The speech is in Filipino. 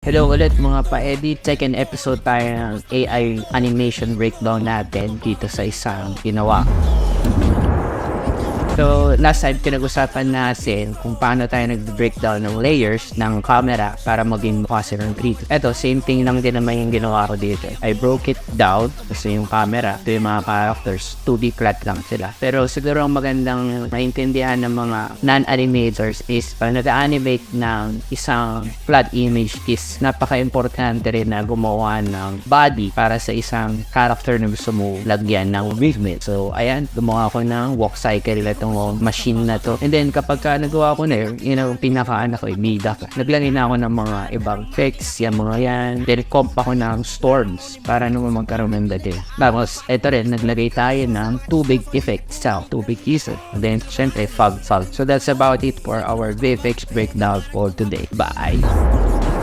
Hello ulit mga pa-edit. Second episode tayo ng AI animation breakdown natin dito sa isang ginawa. So, last time pinag-usapan natin kung paano tayo nag-breakdown ng layers ng camera para maging mukha silang 3D. Ito, same thing lang din naman yung ginawa ko dito. I broke it down kasi yung camera, ito yung mga characters, 2D flat lang sila. Pero siguro ang magandang maintindihan ng mga non-animators is pag nag-animate ng isang flat image is napaka-importante rin na gumawa ng body para sa isang character na gusto mo lagyan ng movement. So, ayan, gumawa ko ng walk cycle na machine na to. And then, kapag nagawa ko na yun, pinaka-ano ko, bida ka. Naglagay na ako ng mga ibang effects, yung mga yan. Then, comp ako ng storms para naman magkaroon ng dati. Tapos, eto rin, naglagay tayo ng tubig effects. Tubig diesel. And then, syempre, fog. So, that's about it for our VFX breakdown for today. Bye!